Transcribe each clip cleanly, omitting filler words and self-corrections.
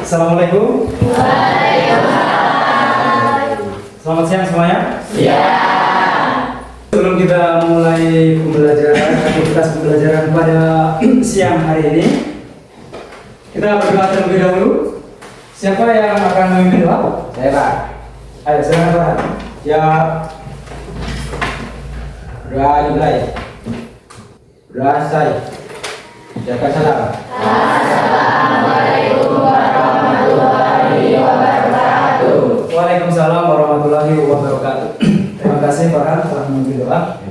Assalamualaikum. Selamat siang semuanya. Sebelum kita mulai aktivitas pembelajaran pada siang hari ini, kita berdoa terlebih dahulu. Siapa yang akan memimpin doa? Saya Pak. Ayo, silakan Pak. Ya, Doa dimulai. Doa selesai. Jaga salam. Waalaikumsalam warahmatullahi wabarakatuh. Terima kasih Farhan telah memimpin doa.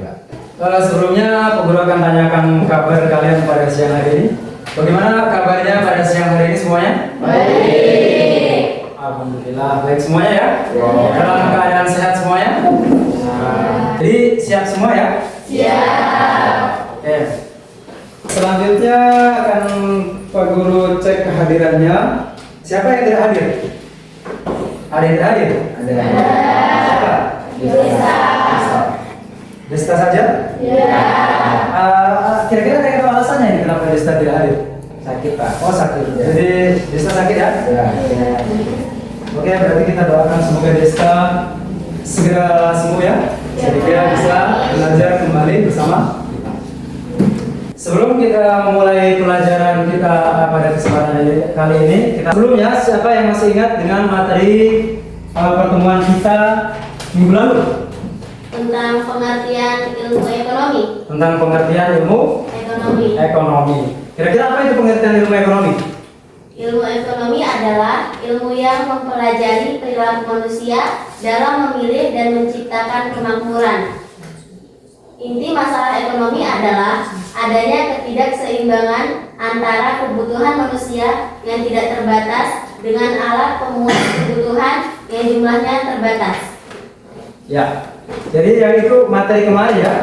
Sebelumnya, Guru akan tanyakan kabar kalian pada siang hari ini. Bagaimana kabarnya pada siang hari ini semuanya? Baik. Alhamdulillah, baik semuanya ya. Dalam keadaan sehat semuanya. Jadi siap semua ya? Siap. Oke. Selanjutnya akan Pak Guru cek kehadirannya. Siapa yang tidak hadir? Ada yang tidak hadir? Ada. Siapa? Desta saja? Kira-kira kayak apa alasannya ini kenapa Desta tidak hadir? Sakit Pak. Oh sakit. Jadi Desta sakit ya? Ya. Oke, berarti kita doakan semoga Desta segera sembuh ya. Jadi dia bisa belajar kembali bersama kita. Sebelum kita memulai pelajaran kita pada kesempatan kali ini, sebelumnya siapa yang masih ingat dengan materi pertemuan kita minggu lalu? Tentang pengertian ilmu ekonomi. Tentang pengertian ilmu ekonomi. Kira-kira apa itu pengertian ilmu ekonomi? Ilmu ekonomi adalah ilmu yang mempelajari perilaku manusia dalam memilih dan menciptakan kemakmuran. Inti masalah ekonomi adalah adanya ketidakseimbangan antara kebutuhan manusia yang tidak terbatas dengan alat pemenuhan kebutuhan yang jumlahnya terbatas. Ya, jadi yang itu materi kemarin ya.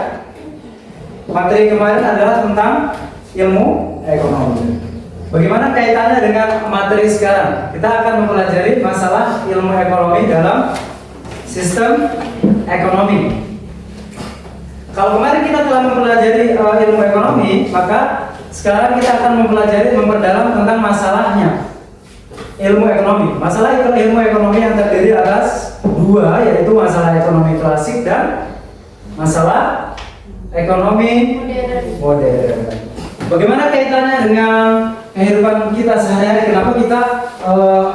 Materi kemarin adalah tentang ilmu ekonomi. Bagaimana kaitannya dengan materi sekarang? Kita akan mempelajari masalah ilmu ekonomi dalam sistem ekonomi. Kalau kemarin kita telah mempelajari ilmu ekonomi, maka sekarang kita akan memperdalam tentang masalahnya ilmu ekonomi. Masalah ilmu ekonomi yang terdiri atas dua, yaitu masalah ekonomi klasik dan masalah ekonomi modern. Bagaimana kaitannya dengan kehidupan kita sehari-hari? Kenapa kita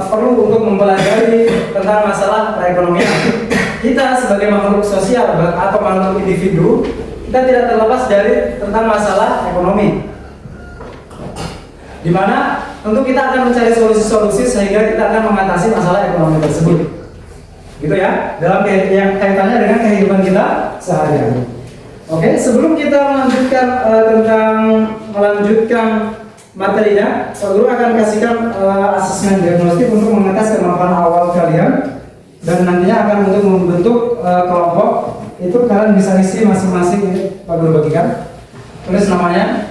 perlu untuk mempelajari tentang masalah perekonomian? Kita sebagai makhluk sosial atau makhluk individu, kita tidak terlepas dari tentang masalah ekonomi. Dimana tentu kita akan mencari solusi-solusi sehingga kita akan mengatasi masalah ekonomi tersebut. Gitu ya, dalam yang kaitannya dengan kehidupan kita sehari-hari. Oke, sebelum kita melanjutkan materinya, Pak Guru akan kasihkan asesmen diagnostik untuk mengetes kemampuan awal kalian. Dan nantinya akan untuk membentuk kelompok. Itu kalian bisa isi masing-masing ini Pak Guru bagikan. Tulis namanya.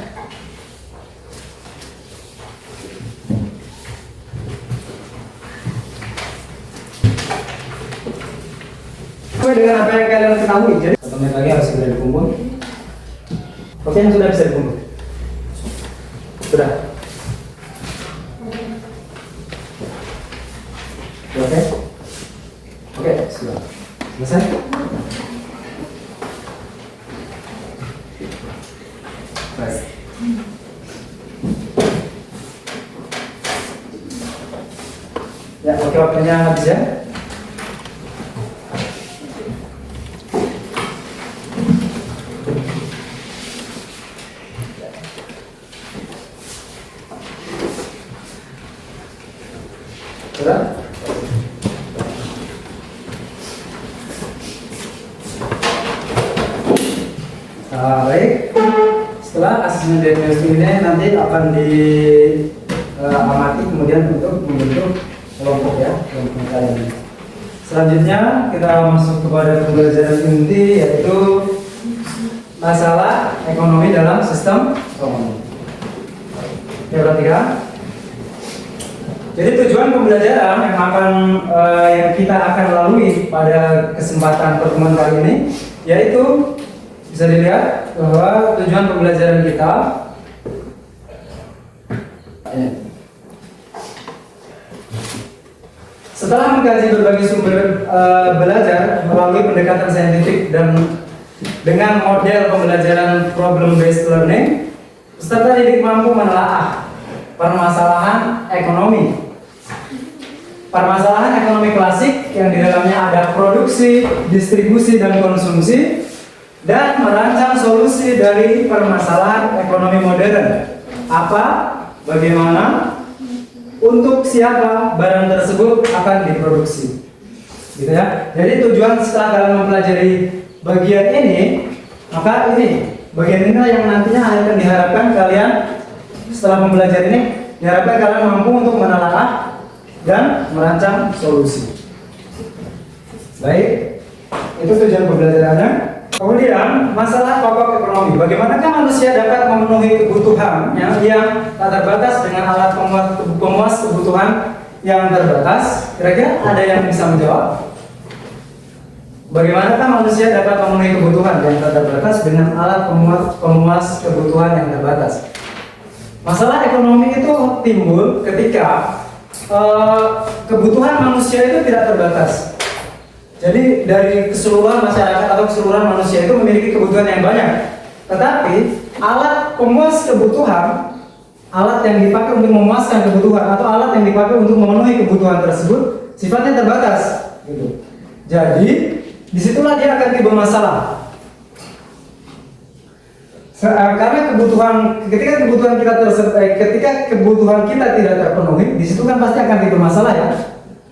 Sesuai dengan apa yang kalian ketahui. Jadi 1 menit lagi harus segera dikumpul. Oke, yang sudah bisa dikumpul. Sudah. Oke. Oke, sudah. Selesai? Baik. Ya, oke, waktunya habis ya. Sudah? Baik, setelah asesmen diagnostik ini nanti akan diamati kemudian untuk membentuk kelompok ya, kelompok kalian. Selanjutnya kita masuk kepada pembelajaran inti, yaitu masalah ekonomi dalam sistem ekonomi. Oke, perhatikan. Jadi tujuan pembelajaran yang kita akan lalui pada kesempatan pertemuan kali ini, yaitu bisa dilihat bahwa tujuan pembelajaran kita Setelah mengkaji berbagai sumber belajar melalui pendekatan saintifik dan dengan model pembelajaran problem based learning, peserta didik mampu menelaah permasalahan ekonomi. Permasalahan ekonomi klasik yang di dalamnya ada produksi, distribusi, dan konsumsi, dan merancang solusi dari permasalahan ekonomi modern. Apa, bagaimana, untuk siapa barang tersebut akan diproduksi, gitu ya. Jadi tujuan setelah kalian mempelajari bagian ini, maka ini bagian ini yang nantinya akan diharapkan kalian setelah mempelajari ini, diharapkan kalian mampu untuk menelaah dan merancang solusi. Baik, itu tujuan pembelajarannya. Kemudian masalah pokok ekonomi. Bagaimanakah manusia dapat memenuhi kebutuhan yang tak terbatas dengan alat pemuas kebutuhan yang terbatas? Kira-kira ada yang bisa menjawab? Bagaimanakah manusia dapat memenuhi kebutuhan yang tak terbatas dengan alat pemuas kebutuhan yang terbatas? Masalah ekonomi itu timbul ketika kebutuhan manusia itu tidak terbatas. Jadi dari keseluruhan masyarakat atau keseluruhan manusia itu memiliki kebutuhan yang banyak. Tetapi alat pemuas kebutuhan, alat yang dipakai untuk memuaskan kebutuhan atau alat yang dipakai untuk memenuhi kebutuhan tersebut sifatnya terbatas. Gitu. Jadi disitulah dia akan timbul masalah. Karena ketika kebutuhan kita tidak terpenuhi, di situ kan pasti akan timbul masalah ya.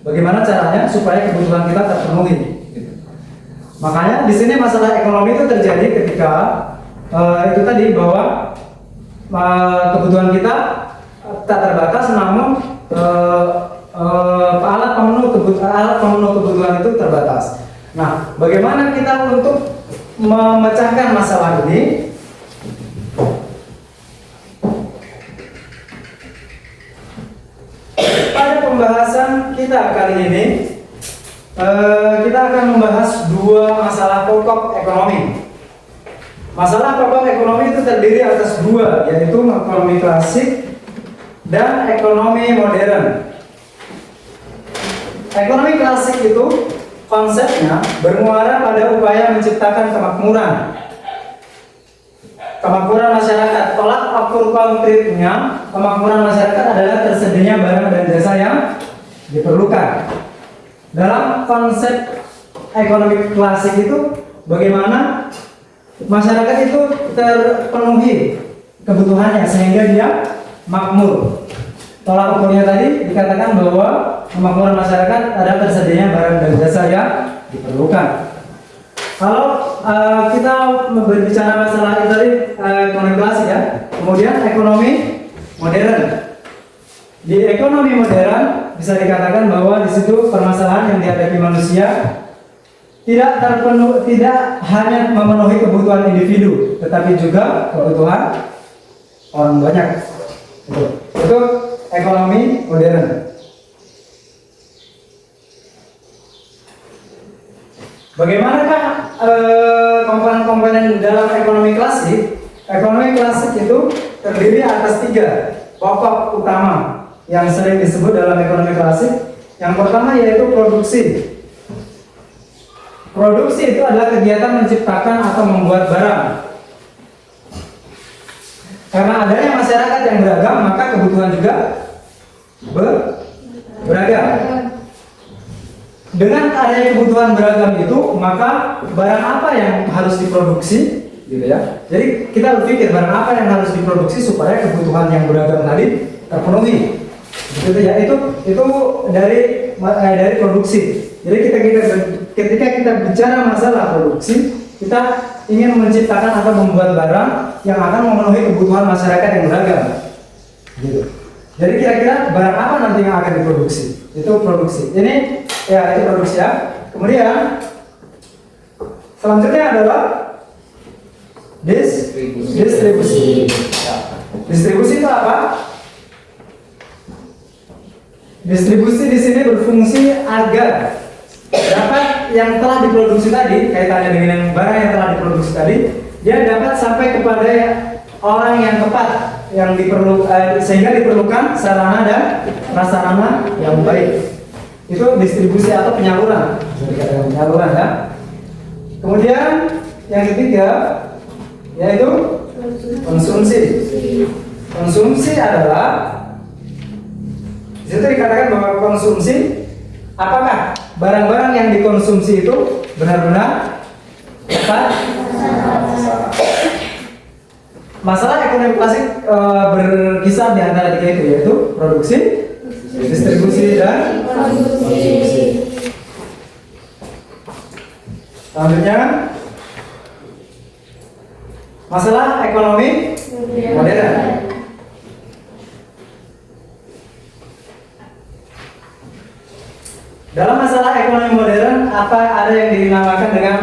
Bagaimana caranya supaya kebutuhan kita terpenuhi? Gitu. Makanya di sini masalah ekonomi itu terjadi ketika itu tadi bahwa kebutuhan kita tak terbatas, namun alat pemenuh kebutuhan itu terbatas. Nah, bagaimana kita untuk memecahkan masalah ini? Pada pembahasan kita kali ini, kita akan membahas dua masalah pokok ekonomi. Masalah pokok ekonomi itu terdiri atas dua, yaitu ekonomi klasik dan ekonomi modern. Ekonomi klasik itu konsepnya bermuara pada upaya menciptakan kemakmuran masyarakat. Tolak ukur konkretnya kemakmuran masyarakat adalah tersedianya barang dan jasa yang diperlukan. Dalam konsep ekonomi klasik itu, bagaimana masyarakat itu terpenuhi kebutuhannya sehingga dia makmur. Tolak ukurnya tadi dikatakan bahwa kemakmuran masyarakat adalah tersedianya barang dan jasa yang diperlukan. Kalau kita berbicara masalah itu tadi ekonomi klasik ya, kemudian ekonomi modern. Di ekonomi modern bisa dikatakan bahwa di situ permasalahan yang dihadapi manusia tidak hanya memenuhi kebutuhan individu, tetapi juga kebutuhan orang banyak. Itu ekonomi modern. Bagaimanakah komponen-komponen dalam ekonomi klasik? Ekonomi klasik itu terdiri atas tiga pokok utama yang sering disebut dalam ekonomi klasik. Yang pertama yaitu produksi. Produksi itu adalah kegiatan menciptakan atau membuat barang. Karena adanya masyarakat yang beragam, maka kebutuhan juga beragam. Dengan adanya kebutuhan beragam itu, maka barang apa yang harus diproduksi, gitu ya. Jadi kita berpikir barang apa yang harus diproduksi supaya kebutuhan yang beragam tadi terpenuhi. Gitu ya. Itu dari produksi. Jadi ketika kita bicara masalah produksi, kita ingin menciptakan atau membuat barang yang akan memenuhi kebutuhan masyarakat yang beragam. Gitu. Jadi kira-kira barang apa nanti yang akan diproduksi? Itu produksi. Ini ya, itu produksi ya. Kemudian selanjutnya adalah distribusi. Distribusi itu apa? Distribusi di sini berfungsi agar dapat yang telah diproduksi tadi, kaitannya dengan barang yang telah diproduksi tadi, dia dapat sampai kepada orang yang tepat, yang sehingga diperlukan sarana dan prasarana yang baik. Itu distribusi atau penyaluran, bisa dikatakan penyaluran ya. Kemudian yang ketiga yaitu konsumsi. Konsumsi adalah, di situ dikatakan bahwa konsumsi, apakah barang-barang yang dikonsumsi itu benar-benar tepat? Masalah ekonomi klasik berkisar di antara tiga itu, yaitu produksi, distribusi, dan konsumsi. Selanjutnya, masalah ekonomi modern. Dalam masalah ekonomi modern, apa ada yang dinamakan dengan,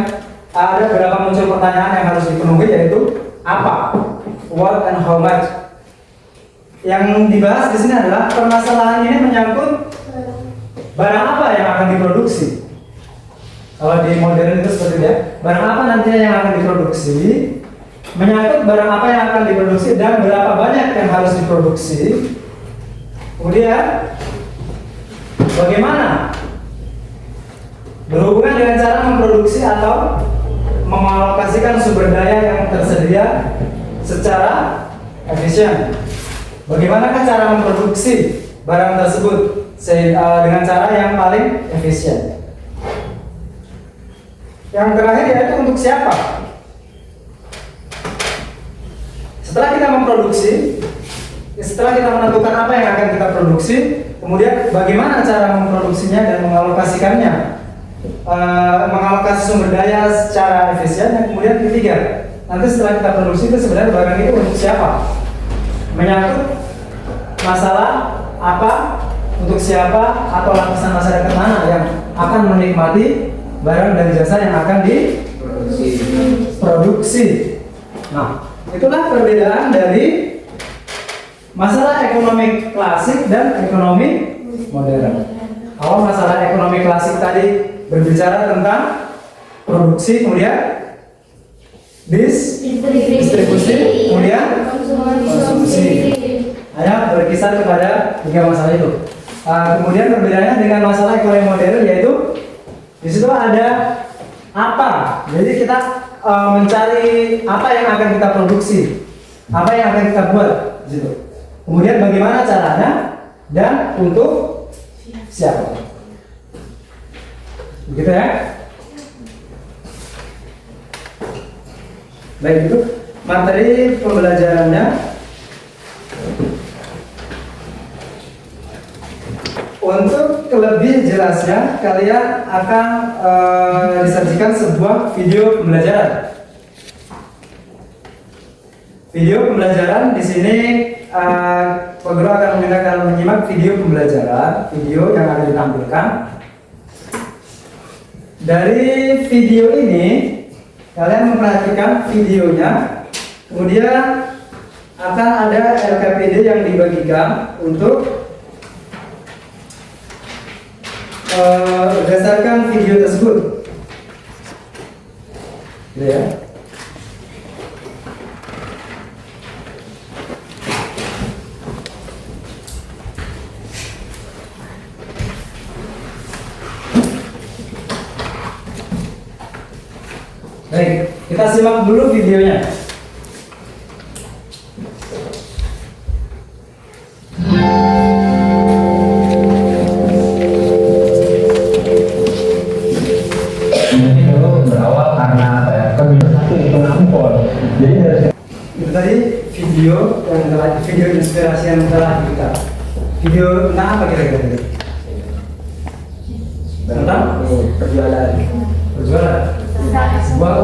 ada beberapa muncul pertanyaan yang harus dipenuhi, yaitu apa, what, and how much. Yang dibahas di sini adalah permasalahan ini menyangkut barang apa yang akan diproduksi. Kalau di modern itu seperti itu ya, barang apa nantinya yang akan diproduksi, menyangkut barang apa yang akan diproduksi dan berapa banyak yang harus diproduksi. Kemudian bagaimana berhubungan dengan cara memproduksi atau mengalokasikan sumber daya yang tersedia secara efisien. Bagaimanakah cara memproduksi barang tersebut dengan cara yang paling efisien. Yang terakhir yaitu untuk siapa. Setelah kita memproduksi, setelah kita menentukan apa yang akan kita produksi, kemudian bagaimana cara memproduksinya dan mengalokasikannya, mengalokasi sumber daya secara efisien. Yang kemudian ketiga, nanti setelah kita produksi itu sebenarnya barang itu untuk siapa, menyangkut masalah apa, untuk siapa, atau lapisan masyarakat mana yang akan menikmati barang dan jasa yang akan diproduksi. Nah, itulah perbedaan dari masalah ekonomi klasik dan ekonomi modern. Kalau masalah ekonomi klasik tadi berbicara tentang produksi, kemudian distribusi, kemudian konsumsi. Hanya berkisar kepada tiga masalah itu. Kemudian perbedaannya dengan masalah ekonomi modern yaitu di situ ada apa. Jadi kita mencari apa yang akan kita produksi, apa yang akan kita buat di situ. Kemudian bagaimana caranya dan untuk siapa. Begitu ya. Baik, itu materi pembelajarannya. Untuk lebih jelasnya, kalian akan disajikan sebuah video pembelajaran. Video pembelajaran di sini, Pak Guru akan meminta kalian menyimak video pembelajaran, video yang akan ditampilkan. Dari video ini, kalian memperhatikan videonya, kemudian akan ada LKPD yang dibagikan untuk berdasarkan video tersebut, gitu ya. Baik, kita simak dulu videonya. Itu tadi video inspirasi yang telah kita. Video tentang apa kira-kira? Tentang perjualan. Sebuah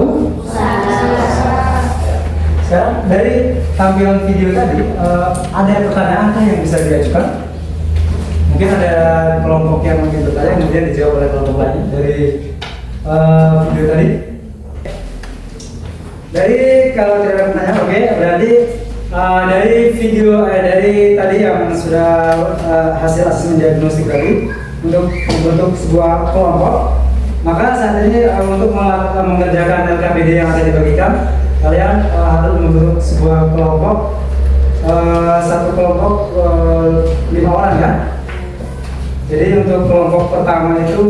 Sekarang dari tampilan video tadi, ada pertanyaan yang bisa diajukan? Mungkin ada kelompok yang mungkin bertanya, kemudian dijawab oleh kelompok lain dari video tadi. Dari kalau tidak ada pertanyaan, oke, berarti dari video dari tadi yang sudah hasil asesmen diagnostik tadi untuk membentuk sebuah kelompok, maka saat ini untuk mengerjakan LKPD yang akan dibagikan, kalian harus membentuk sebuah kelompok, satu kelompok 5 orang kan. Jadi untuk kelompok pertama itu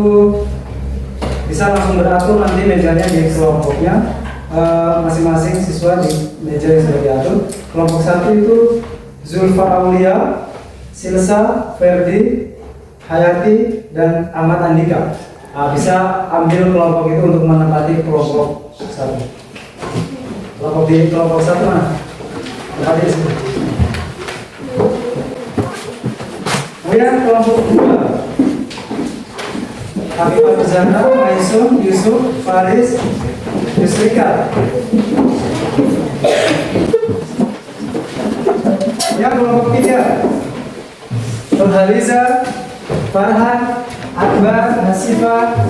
bisa langsung beratur nanti mejanya di kelompoknya. Masing-masing siswa di meja yang sudah diatur. Kelompok 1 itu Zulfa Aulia, Silsa, Ferdi, Hayati, dan Ahmad Andika. Bisa ambil kelompok itu untuk menempati kelompok 1. Kelompok 1 mana? Tempati di sini. Kemudian kelompok 2 Habibah Zahra, Maisun, Yusuf, Faris, Yusrika. Yang kelompok 3 Nurhaliza, Farhan, Akbar, Hasifah,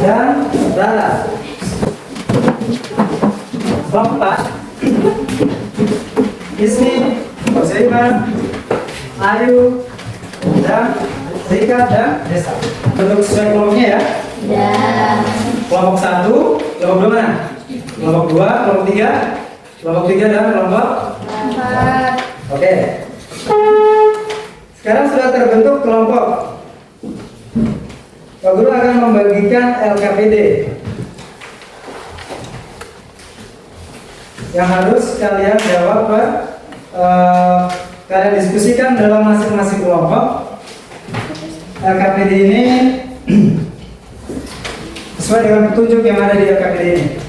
dan Rara. Kelompok 4 Ismi, Husaiman, Ayu, dan Rika, dan Desa. Bentuk sesuai kelompoknya ya. Ya. Kelompok 1, kelompok 2 mana? Kelompok 2, kelompok 3, kelompok 3 dan kelompok 4. Oke. Sekarang sudah terbentuk kelompok. Pak Guru akan membagikan LKPD yang harus kalian jawab, Pak. Kalian diskusikan dalam masing-masing kelompok. LKPD ini sesuai dengan petunjuk yang ada di LKPD ini.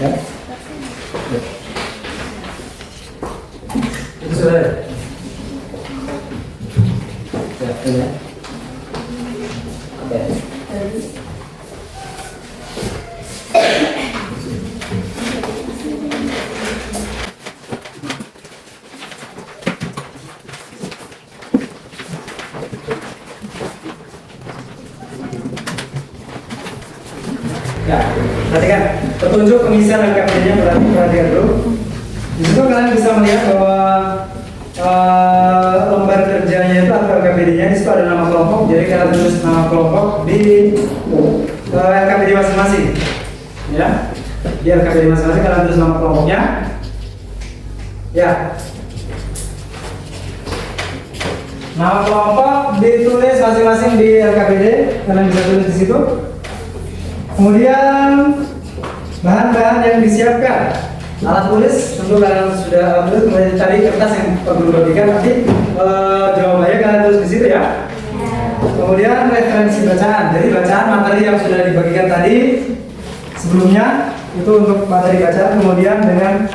Ya. Itu sudah ada. Ya, ini. Oke. Ya, perhatikan petunjuk pengisian LKPD-nya, perhatikan dulu. Di situ kalian bisa melihat bahwa lembar kerjanya itu atau LKPD-nya di situ ada nama kelompok. Jadi kalian tulis nama kelompok di LKPD masing-masing. Ya, di LKPD masing-masing kalian tulis nama kelompoknya. Ya, nama kelompok ditulis masing-masing di LKPD. Kalian bisa tulis di situ. Kemudian bahan-bahan yang disiapkan, alat tulis tentu kalian sudah tulis. Kemudian cari kertas yang perlu bagikan, nanti jawabannya kalian tulis di situ ya. Kemudian referensi bacaan, jadi bacaan materi yang sudah dibagikan tadi sebelumnya itu untuk materi bacaan. Kemudian dengan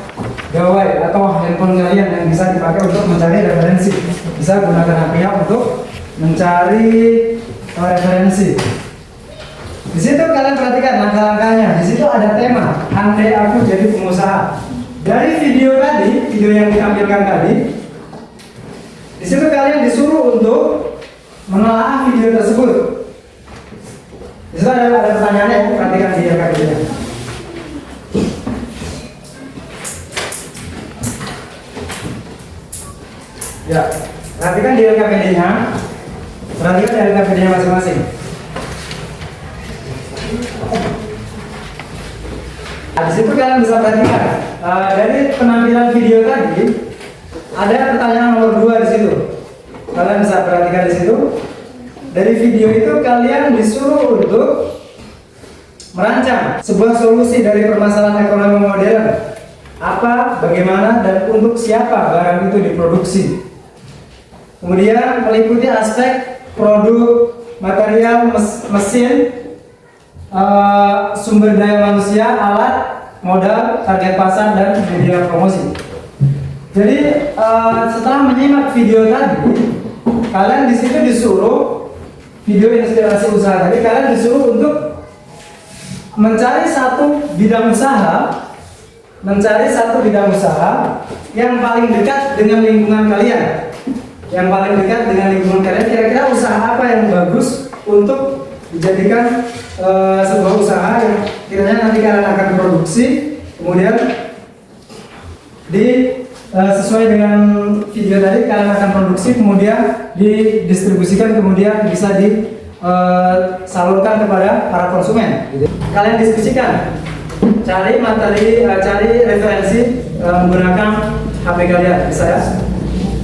gawai atau handphone kalian yang bisa dipakai untuk mencari referensi, bisa gunakan HP-nya untuk mencari referensi. Di situ kalian perhatikan langkah-langkahnya. Di situ ada tema, andai aku jadi pengusaha. Dari video tadi, video yang ditampilkan tadi, di situ kalian disuruh untuk menelaah video tersebut. Di situ ada pertanyaannya, perhatikan di LKPD-nya. Ya, perhatikan di LKPD-nya. Perhatikan di LKPD-nya masing-masing. Di situ kalian bisa perhatikan dari penampilan video tadi ada pertanyaan nomor 2 di situ. Kalian bisa perhatikan di situ. Dari video itu kalian disuruh untuk merancang sebuah solusi dari permasalahan ekonomi modern. Apa, bagaimana, dan untuk siapa barang itu diproduksi. Kemudian meliputi aspek produk, material, mesin, sumber daya manusia, alat, modal, target pasar, dan media promosi. Jadi setelah menyimak video tadi, kalian di situ disuruh video inspirasi usaha tadi, kalian disuruh untuk mencari satu bidang usaha, yang paling dekat dengan lingkungan kalian. Yang paling dekat dengan lingkungan kalian, kira-kira usaha apa yang bagus untuk dijadikan sebuah usaha yang kiranya nanti kalian akan produksi, kemudian sesuai dengan video tadi kalian akan produksi, kemudian didistribusikan, kemudian bisa disalurkan kepada para konsumen. Kalian diskusikan cari materi, cari referensi menggunakan HP kalian, bisa ya?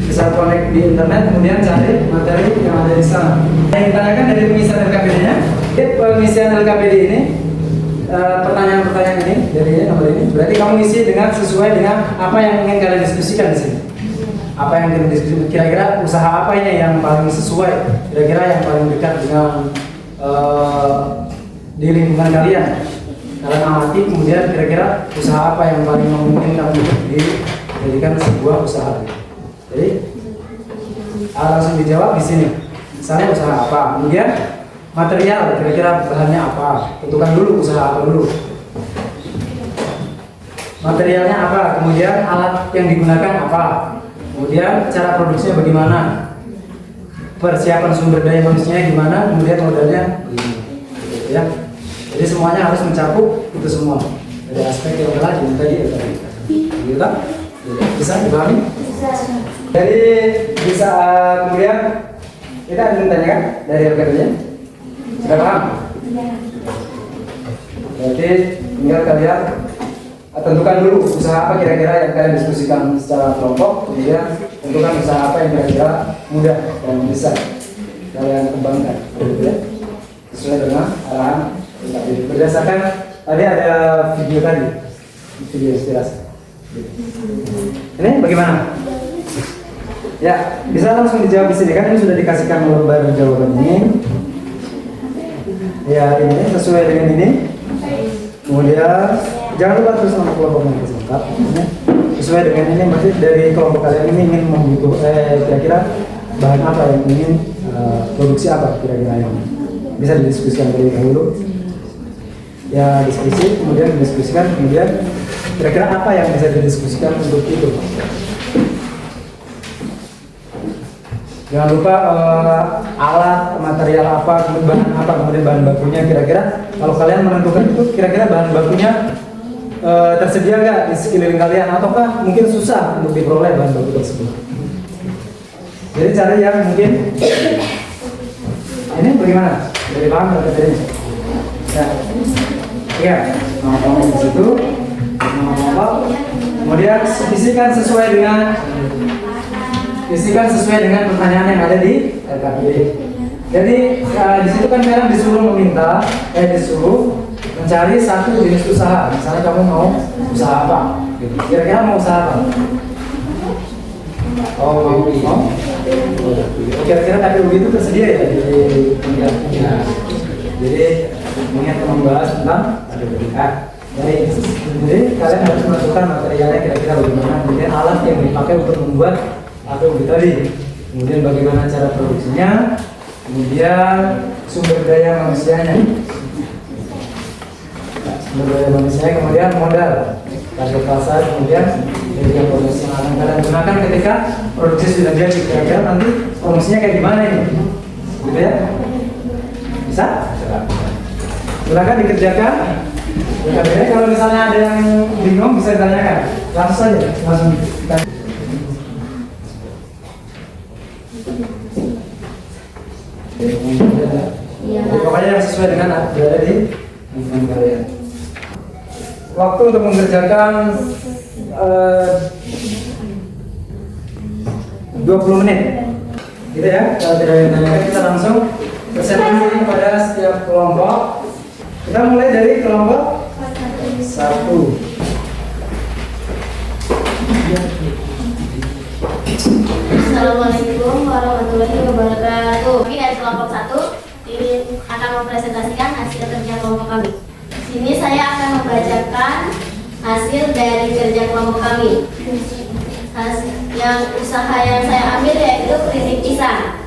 Bisa connect di internet, kemudian cari materi yang ada di sana. Yang ditanyakan dari pengisian LKPD-nya, pengisian LKPD ini, pertanyaan-pertanyaan ini dari nomor ini, berarti kamu isi dengan sesuai dengan apa yang ingin kalian diskusikan di sini. Apa yang ingin diskusikan, kira-kira usaha apa ini yang paling sesuai, kira-kira yang paling dekat dengan di lingkungan kalian. Kalian amati, kemudian kira-kira usaha apa yang paling memungkinkan untuk dijadikan sebuah usaha. Jadi langsung dijawab di sini. Misalnya usaha apa, kemudian material, kira-kira bahannya apa, tentukan dulu usaha apa dulu. Materialnya apa, kemudian alat yang digunakan apa, kemudian cara produksinya bagaimana, persiapan sumber daya manusianya gimana, kemudian modalnya gitu ya. Jadi semuanya harus mencakup itu semua dari aspek yang telah tadi gitu kan? Bisa dipahami? Jadi bisa kemudian kita ada yang tanya kan dari LKPD-nya? Sudah paham? Berarti tinggal kalian tentukan dulu usaha apa kira-kira yang kalian diskusikan secara kelompok, kemudian tentukan usaha apa yang kira-kira mudah dan bisa kalian kembangkan, ya? Sesuai dengan arahan LKPD. Berdasarkan tadi ada video tadi, video inspirasi. Ini bagaimana? Ya, bisa langsung dijawab di sini kan, ini sudah dikasihkan nomor jawaban ini. Ya, ini sesuai dengan ini. Kemudian jangan lupa terus nama kelompoknya lengkap. Sesuai dengan ini, berarti dari kelompok kalian ini ingin kira-kira bahan apa yang ingin produksi apa kira-kira yang bisa didiskusikan terlebih dahulu. Ya, diskusi, kemudian didiskusikan, kemudian kira-kira apa yang bisa didiskusikan untuk itu. Jangan lupa alat, material apa, kemudian bahan apa, kemudian bahan bakunya kira-kira. Kalau kalian menentukan itu, kira-kira bahan bakunya tersedia nggak di sekeliling kalian, ataukah mungkin susah untuk diperoleh bahan baku tersebut. Jadi cari yang mungkin ini bagaimana? Dari paham nggak tadi? Ya, iya. Ngomong di situ, ngomong. Kemudian isikan sesuai dengan pertanyaan yang ada di LKPD. Jadi di situ kan kalian disuruh mencari satu jenis usaha. Misalnya kamu mau usaha apa? Kira-kira mau usaha apa? Mau? Kira-kira KPU itu tersedia ya di penjelasannya. Jadi mengingat membahas tentang jadi kalian harus menentukan materialnya kira-kira bagaimana, kemudian alat yang dipakai untuk membuat APU tadi, kemudian bagaimana cara produksinya, kemudian sumber daya manusianya, kemudian modal, target pasar, kemudian media promosi yang akan kalian gunakan ketika produksi sudah jadi. Kira-kira nanti promosinya kayak gimana ini, gitu ya? Bisa? Silakan dikerjakan. Kalau misalnya ada yang bingung bisa ditanyakan, langsung saja, langsung ditanya. Pokoknya yang sesuai dengan berada di lingkungan kalian. Waktu untuk mengerjakan 20 menit, gitu ya. Kalau tidak ditanya, kita langsung presentasi pada setiap kelompok. Kita mulai dari kelompok 1. Assalamualaikum warahmatullahi wabarakatuh. Kami dari kelompok 1 ini akan mempresentasikan hasil kerja kelompok kami. Di sini saya akan membacakan hasil dari kerja kelompok kami. Yang usaha yang saya ambil yaitu keripik pisang.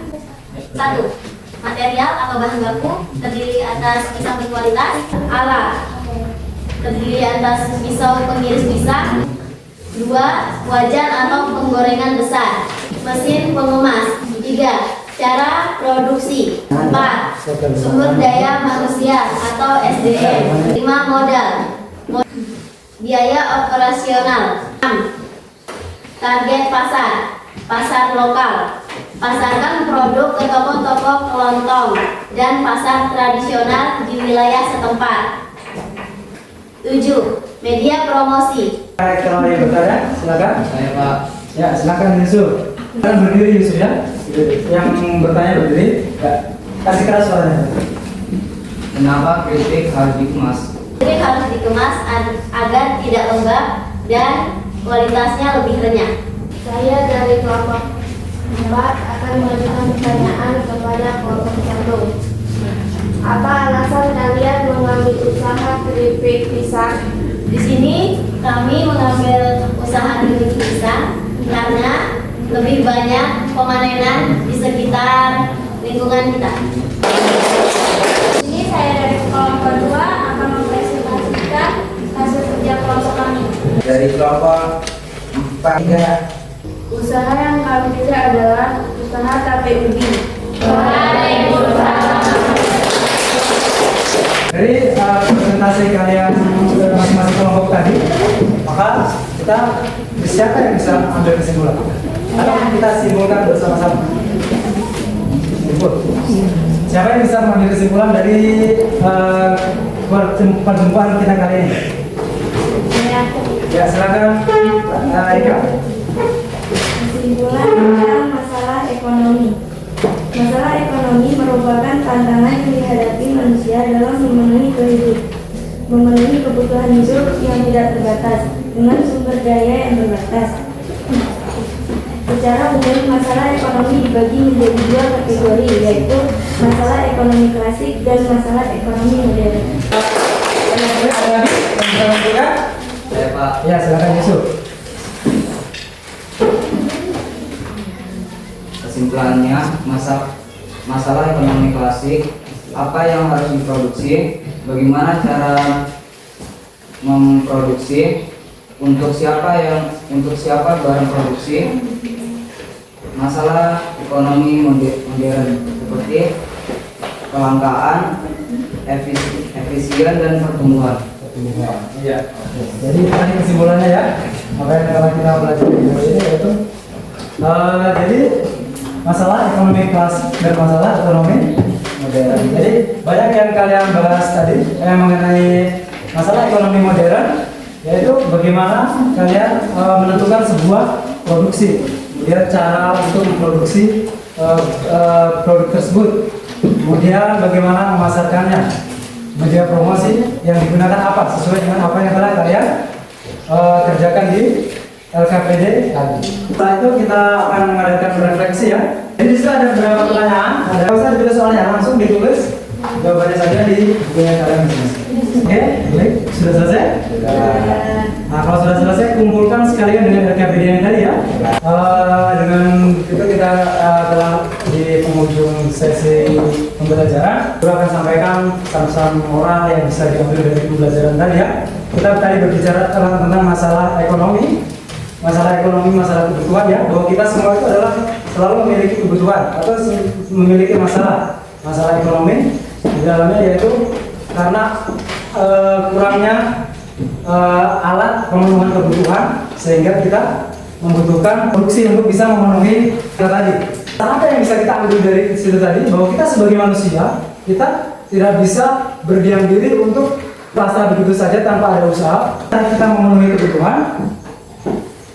1. Material atau bahan baku terdiri atas pisang berkualitas, alat terdiri atas pisau pengiris pisang, 2. Wajan atau penggorengan besar, mesin pengemas, 3. Cara produksi, 4. Sumber daya manusia atau SDM, 5. Modal, biaya operasional, 6. Target pasar, pasar lokal, pasarkan produk ke toko-toko kelontong dan pasar tradisional di wilayah setempat. 7. Media promosi. Kalau yang bertanya, silakan. Saya Pak. Ya, silakan Yusuf. Kan berdiri Yusuf ya. Yang bertanya berdiri. Ya. Kasih keras suaranya. Kenapa kritik harus dikemas? Kritik harus dikemas agar tidak lembab dan kualitasnya lebih renyah. Saya dari kelompok 4 akan mengajukan pertanyaan kepada kelompok 1. Apa alasan kalian mengambil usaha keripik pisang? Di sini kami mengambil usaha keripik pisang karena lebih banyak pemanenan di sekitar lingkungan kita. Ini saya dari kelompok 2 akan mempresentasikan hasil kerja kelompok kami. Dari kelompok 4 juga. Usaha yang kami pilih adalah usaha tape ubi. Dari presentasi kalian masing-masing kelompok tadi, maka kita siapa yang bisa ambil kesimpulan? Atau kita simpulkan bersama-sama? Simpul. Siapa yang bisa mengambil kesimpulan dari perjumpaan kita kali ini? Ya, silakan Rika. Kesimpulan tentang masalah ekonomi. Masalah ekonomi merupakan tantangan yang dihadapi manusia dalam memenuhi kebutuhan hidup yang tidak terbatas dengan sumber daya yang terbatas. Secara umum, masalah ekonomi dibagi menjadi 2 kategori, yaitu masalah ekonomi klasik dan masalah ekonomi modern. Ada lagi yang bisa menentukan? Saya Pak. Ya, silakan Yusuf. Kesimpulannya, masalah ekonomi klasik, apa yang harus diproduksi, bagaimana cara memproduksi, untuk siapa barang produksi, masalah ekonomi modern seperti kelangkaan, efisien dan pertumbuhan. Iya. Jadi tadi kesimpulannya ya, apa yang telah kita pelajari di sini yaitu jadi masalah ekonomi klasik dan masalah ekonomi modern. Jadi banyak yang kalian bahas tadi mengenai masalah ekonomi modern, yaitu bagaimana kalian menentukan sebuah produksi, kemudian cara untuk memproduksi produk tersebut, kemudian bagaimana memasarkannya, media promosi yang digunakan apa sesuai dengan apa yang telah kalian kerjakan di LKPD tadi. Setelah itu kita akan mengadakan refleksi ya. Jadi di situ ada beberapa pertanyaan. Ada usah ditulis soalnya, langsung ditulis jawabannya saja di bukunya kalian masing-masing. Oke, baik. Sudah selesai? Nah, kalau sudah selesai, kumpulkan sekalian dengan LKPD yang tadi ya. Dengan itu kita telah di penghujung sesi pembelajaran. Kita akan sampaikan pesan-pesan moral yang bisa diambil dari pembelajaran tadi ya. Kita tadi berbicara tentang masalah ekonomi, masalah kebutuhan ya, bahwa kita semua itu adalah selalu memiliki kebutuhan atau memiliki masalah ekonomi di dalamnya, yaitu karena kurangnya alat pemenuhan kebutuhan sehingga kita membutuhkan produksi untuk bisa memenuhi kita tadi. Apa yang bisa kita ambil dari situ tadi, bahwa kita sebagai manusia kita tidak bisa berdiam diri untuk pasrah begitu saja tanpa ada usaha. Kita memenuhi kebutuhan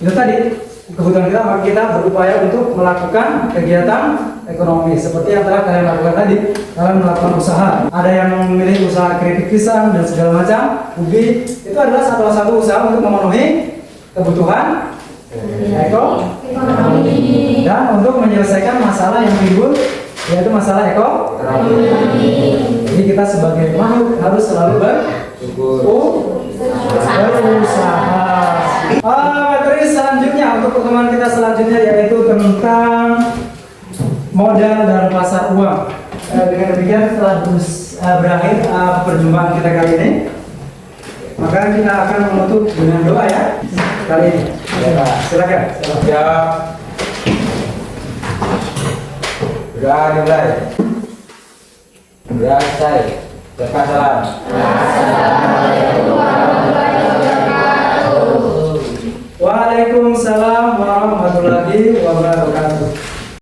itu tadi, kebutuhan kita, maka kita berupaya untuk melakukan kegiatan ekonomi seperti yang telah kalian lakukan tadi. Kalian melakukan usaha, ada yang memilih usaha keripik pisang dan segala macam ubi, itu adalah satu usaha untuk memenuhi kebutuhan ekonomi dan untuk menyelesaikan masalah yang timbul, yaitu masalah ekonomi. Jadi kita sebagai makhluk harus selalu berusaha. Materi selanjutnya untuk pertemuan kita selanjutnya yaitu tentang modal dan pasar uang. Dengan demikian setelah berakhir perjumpaan kita kali ini, maka kita akan menutup dengan doa ya kali ini. Silakan. Ya. Doa dimulai. Berasai. Salam. Waalaikumsalam warahmatullahi wabarakatuh.